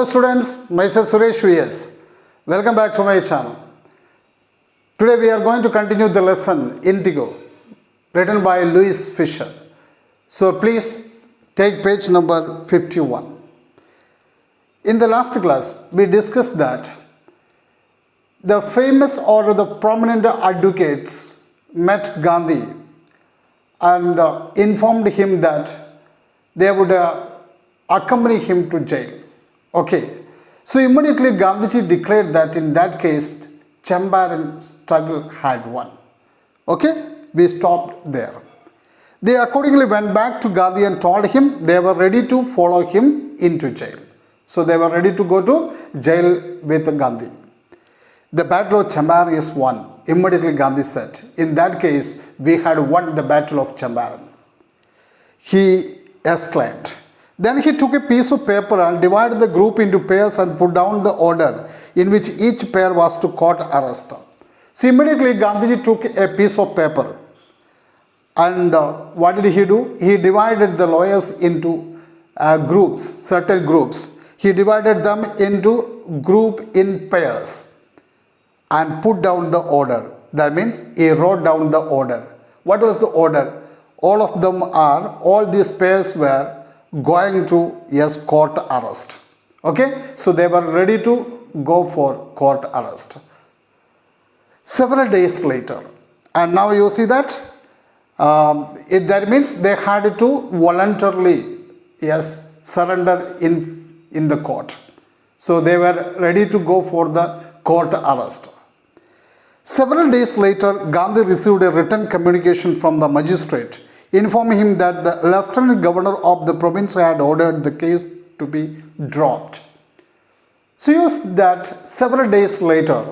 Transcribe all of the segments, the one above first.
Students, myself Suresh VS. Welcome back to my channel. Today we are going to continue the lesson Indigo, written by Fischer. So please take page number 51. In the last class, we discussed that the famous or the prominent advocates met Gandhi and informed him that they would accompany him to jail. Okay, so immediately Gandhiji declared that in that case, Champaran struggle had won. Okay, we stopped there. They accordingly went back to Gandhi and told him they were ready to follow him into jail. So they were ready to go to jail with Gandhi. The battle of Champaran is won. Immediately Gandhi said, in that case, we had won the battle of Champaran. He exclaimed. Then he took a piece of paper and divided the group into pairs and put down the order in which each pair was to court arrest. So immediately Gandhiji took a piece of paper and what did he do? He divided the lawyers into groups, certain groups. He divided them into group in pairs and put down the order. That means he wrote down the order. What was the order? All these pairs were going to court arrest. Okay, so they were ready to go for court arrest. Several days later, and now you see that that means they had to voluntarily surrender in the court. So they were ready to go for the court arrest. Several days later, Gandhi received a written communication from the magistrate informing him that the lieutenant governor of the province had ordered the case to be dropped. So you see that several days later,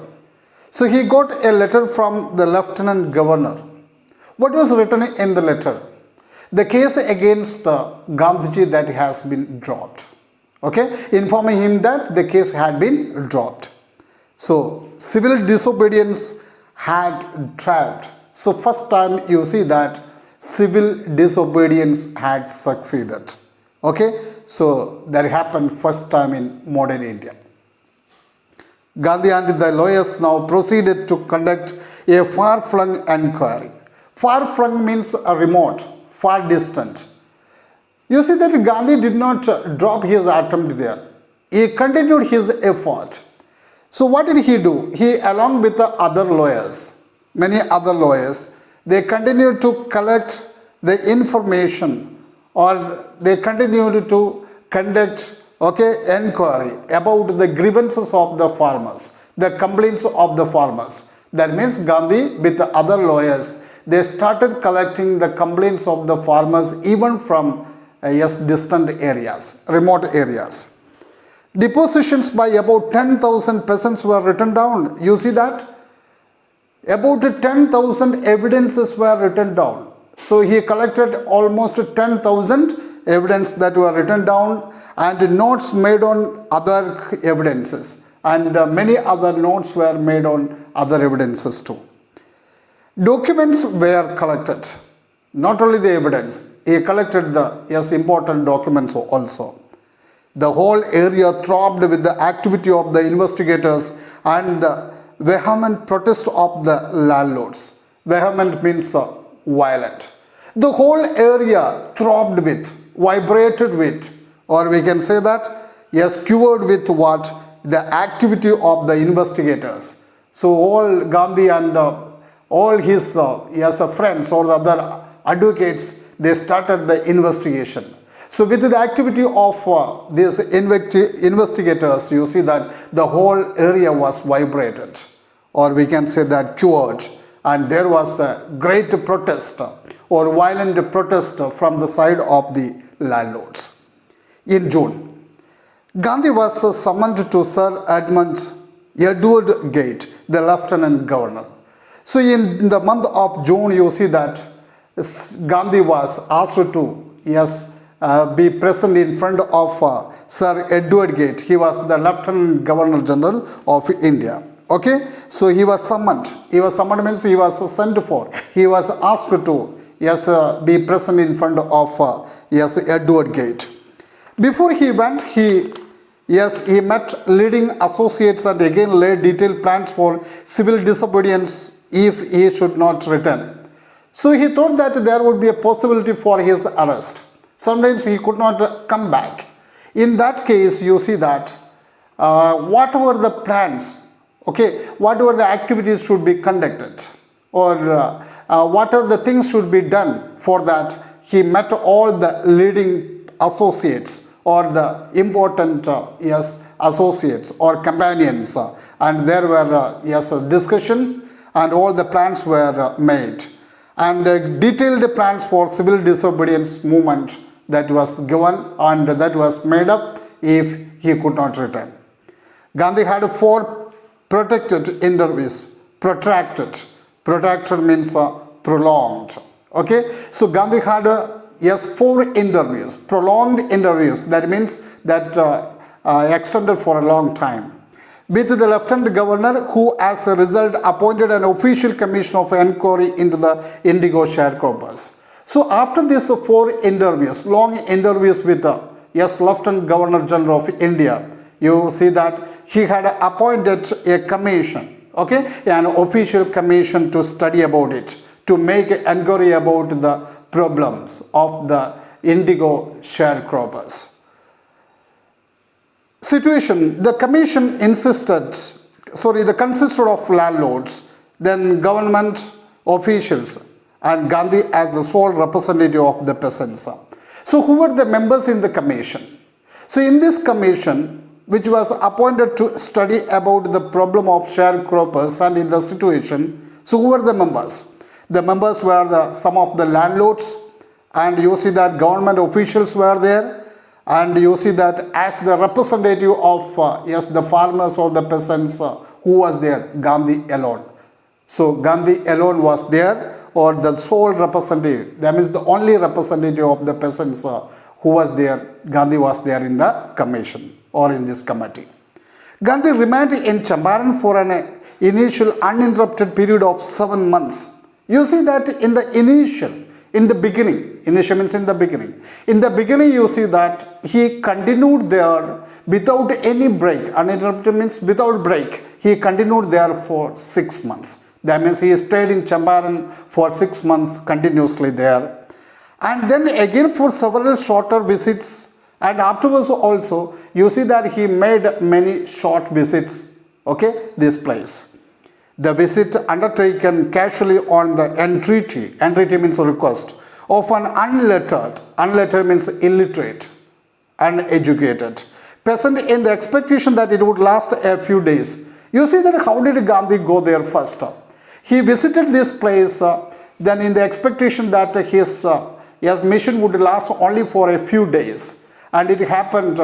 so he got a letter from the lieutenant governor. What was written in the letter? The case against Gandhiji that has been dropped. Okay, informing him that the case had been dropped. So civil disobedience had triumphed. So first time you see that civil disobedience had succeeded. Okay, so that happened first time in modern India. Gandhi and the lawyers now proceeded to conduct a far-flung inquiry. Far-flung means a remote, far distant. You see that Gandhi did not drop his attempt there. He continued his effort. So what did he do? He, along with the other lawyers, many other lawyers, they continued to collect the information or they continued to conduct inquiry about the grievances of the farmers, the complaints of the farmers. That means Gandhi with the other lawyers, they started collecting the complaints of the farmers even from distant areas, remote areas. Depositions by about 10,000 peasants were written down. You see that? About 10,000 evidences were written down. So he collected almost 10,000 evidence that were written down and notes made on other evidences. And many other notes were made on other evidences too. Documents were collected. Not only the evidence, he collected the important documents also. The whole area throbbed with the activity of the investigators and the vehement protest of the landlords. Vehement means violent. The whole area throbbed with, vibrated with, or we can say that, quivered with what? The activity of the investigators. So all Gandhi and all his friends or the other advocates, they started the investigation. So with the activity of these investigators, you see that the whole area was vibrated, or we can say that cured, and there was a great protest or violent protest from the side of the landlords. In June, Gandhi was summoned to Sir Edward Gate, the lieutenant governor. So in the month of June, you see that Gandhi was asked to be present in front of Sir Edward Gate. He was the Lieutenant Governor General of India. Okay, so he was summoned. He was summoned means he was sent for. He was asked to be present in front of Edward Gate. Before he went, he Yes, he met leading associates and again laid detailed plans for civil disobedience if he should not return. So he thought that there would be a possibility for his arrest. Sometimes he could not come back. In that case, you see that whatever the plans, okay, whatever the activities should be conducted, or whatever the things should be done, for that he met all the leading associates or the important associates or companions, and there were discussions and all the plans were made, and detailed plans for civil disobedience movement that was given and that was made up if he could not return. Gandhi had 4 protected interviews. Protracted means prolonged. Okay, so Gandhi had 4 interviews, prolonged interviews. That means that extended for a long time, with the Lieutenant Governor, who as a result appointed an official commission of inquiry into the Indigo sharecroppers. So after these 4 interviews, long interviews with the Lieutenant Governor General of India, you see that he had appointed a commission, okay, an official commission to study about it, to make inquiry about the problems of the indigo sharecroppers. Situation, the commission consisted of landlords, then government officials, and Gandhi as the sole representative of the peasants. So who were the members in the commission? So in this commission, which was appointed to study about the problem of sharecroppers and in the situation, so who were the members? The members were some of the landlords, and you see that government officials were there, and you see that as the representative of the farmers or the peasants, who was there? Gandhi alone. So Gandhi alone was there, or the sole representative, that means the only representative of the peasants who was there. Gandhi was there in the commission or in this committee. Gandhi remained in Champaran for an initial uninterrupted period of 7 months. You see that in the beginning, initial means in the beginning. In the beginning, you see that he continued there without any break. Uninterrupted means without break. He continued there for 6 months. That means he stayed in Champaran for 6 months continuously there. And then again for several shorter visits, and afterwards also you see that he made many short visits, okay, this place. The visit undertaken casually on the entreaty means a request, of an unlettered means illiterate, uneducated peasant, in the expectation that it would last a few days. You see that how did Gandhi go there first? He visited this place then in the expectation that his mission would last only for a few days, and it happened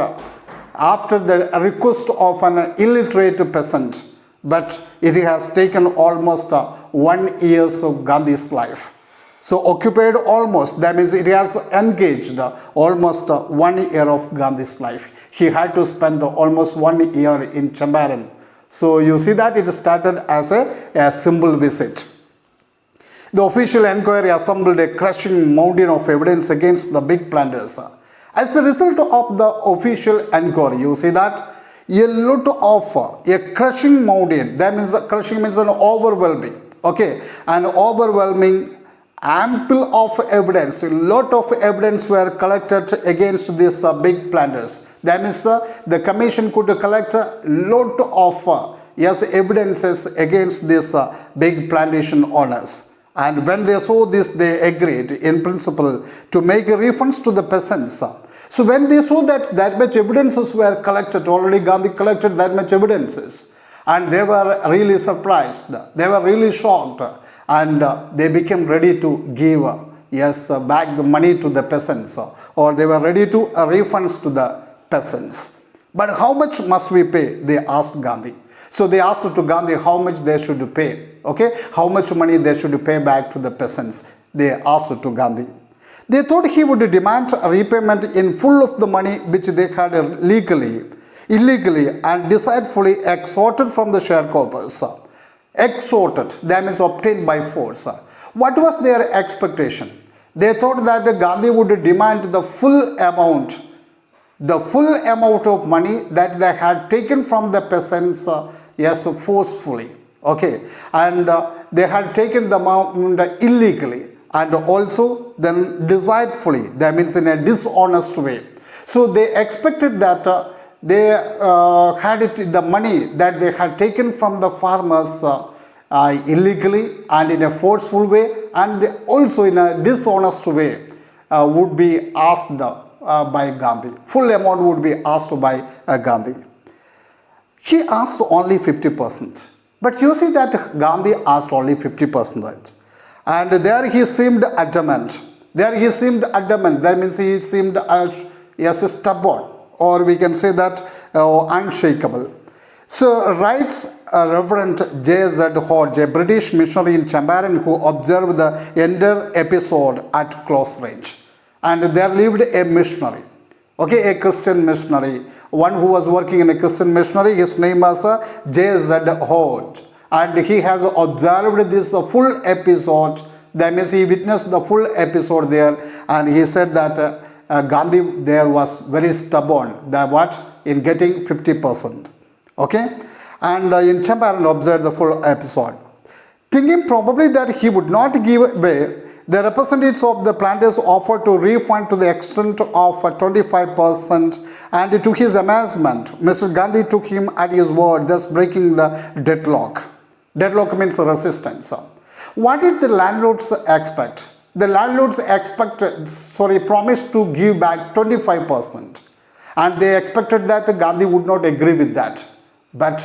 after the request of an illiterate peasant, but it has taken almost 1 year of Gandhi's life. So occupied almost, that means it has engaged almost 1 year of Gandhi's life. He had to spend almost 1 year in Champaran. So you see that it started as a simple visit. The official inquiry assembled a crushing mountain of evidence against the big planters. As a result of the official inquiry, you see that a lot of a crushing mountain, that means crushing means an overwhelming, okay, an overwhelming ample of evidence, a lot of evidence were collected against these big planters. That means the commission could collect a lot of evidences against these big plantation owners. And when they saw this, they agreed in principle to make refunds to the peasants. So when they saw that much evidences were collected, already Gandhi collected that much evidences, and they were really surprised, they were really shocked, and they became ready to give back the money to the peasants, or they were ready to refunds to the peasants. But how much must we pay? They asked Gandhi. So they asked to Gandhi how much they should pay, okay, how much money they should pay back to the peasants. They asked to Gandhi. They thought he would demand a repayment in full of the money which they had illegally and deceitfully extorted from the sharecroppers. Extorted, that means obtained by force. What was their expectation? They thought that Gandhi would demand the full amount the full amount of money that they had taken from the peasants, yes, forcefully, okay, and they had taken the amount illegally and also then deceitfully, that means in a dishonest way. So they expected that they had the money that they had taken from the farmers illegally and in a forceful way and also in a dishonest way would be asked by Gandhi. Full amount would be asked by Gandhi. He asked only 50%. But you see that Gandhi asked only 50%. And there he seemed adamant. There he seemed adamant. That means he seemed yes, stubborn, or we can say that unshakable. So writes Reverend J.Z. Hodge, a British missionary in Champaran who observed the entire episode at close range. And there lived a missionary, okay, a Christian missionary, one who was working in a Christian missionary. His name was J.Z. Hodge, and he has observed this full episode. That means he witnessed the full episode there, and he said that Gandhi there was very stubborn, that what, in getting 50%, okay, and in Champaran observed the full episode, thinking probably that he would not give way. The representatives of the planters offered to refund to the extent of 25%, and to his amazement, Mr. Gandhi took him at his word, thus breaking the deadlock. Deadlock means resistance. What did the landlords expect? The landlords promised to give back 25%, and they expected that Gandhi would not agree with that. But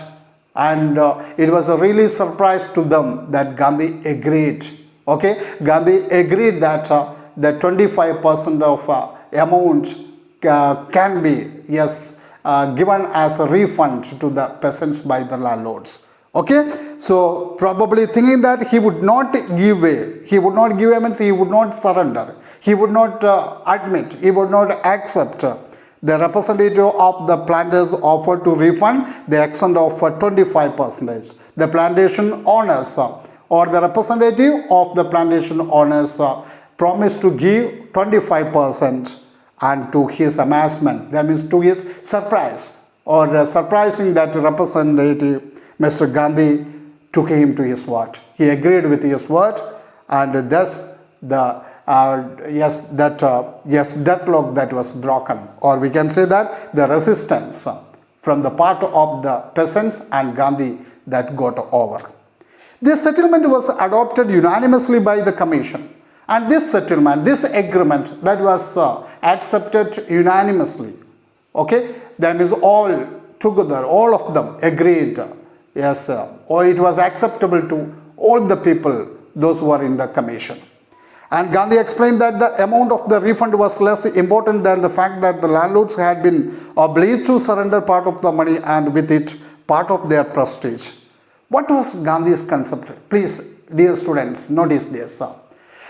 it was a really surprise to them that Gandhi agreed. Okay, Gandhi agreed that the 25% of amount can be, yes, given as a refund to the peasants by the landlords. Okay, so probably thinking that he would not give way, he would not give way means he would not surrender, he would not admit, he would not accept. The representative of the planters offered to refund the extent of 25%. The plantation owners or the representative of the plantation owners promised to give 25%, and to his amazement, that means to his surprise or surprising that representative, Mr. Gandhi took him to his word. He agreed with his word, and thus the deadlock that was broken, or we can say that the resistance from the part of the peasants and Gandhi that got over. This settlement was adopted unanimously by the commission, and this settlement, this agreement that was accepted unanimously, okay, that is all together, all of them agreed, yes, or it was acceptable to all the people, those who were in the commission. And Gandhi explained that the amount of the refund was less important than the fact that the landlords had been obliged to surrender part of the money and with it part of their prestige. What was Gandhi's concept? Please, dear students, notice this.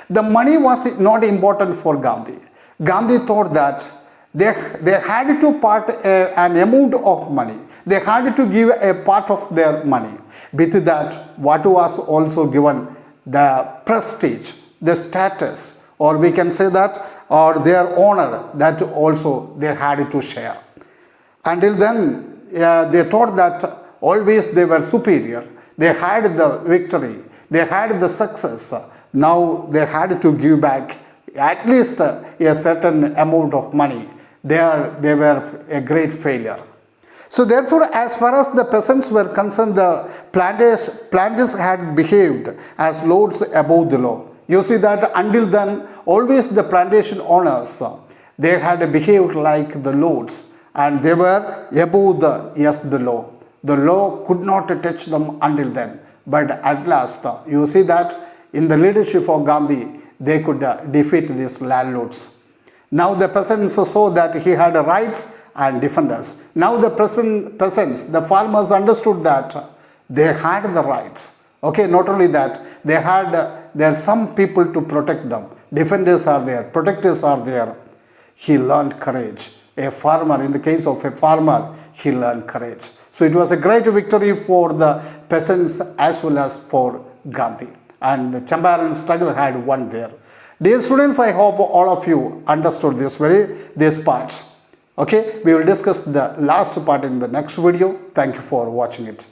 The money was not important for Gandhi. Gandhi thought that they had to part an amount of money. They had to give a part of their money. With that, what was also given? The prestige, the status, or we can say that, or their honor, that also they had to share. Until then, they thought that always they were superior. They had the victory. They had the success. Now they had to give back at least a certain amount of money. They were a great failure. So therefore, as far as the peasants were concerned, the planters had behaved as lords above the law. You see that until then, always the plantation owners, they had behaved like the lords, and they were above the law. The law could not touch them until then. But at last, you see that in the leadership of Gandhi, they could defeat these landlords. Now the peasants saw that he had rights and defenders. Now the peasants, the farmers understood that they had the rights. Okay, not only that, there are some people to protect them. Defenders are there, protectors are there. He learned courage. A farmer, in the case of a farmer, he learned courage. So it was a great victory for the peasants as well as for Gandhi. And the Champaran struggle had won there. Dear students, I hope all of you understood this part. Okay, we will discuss the last part in the next video. Thank you for watching it.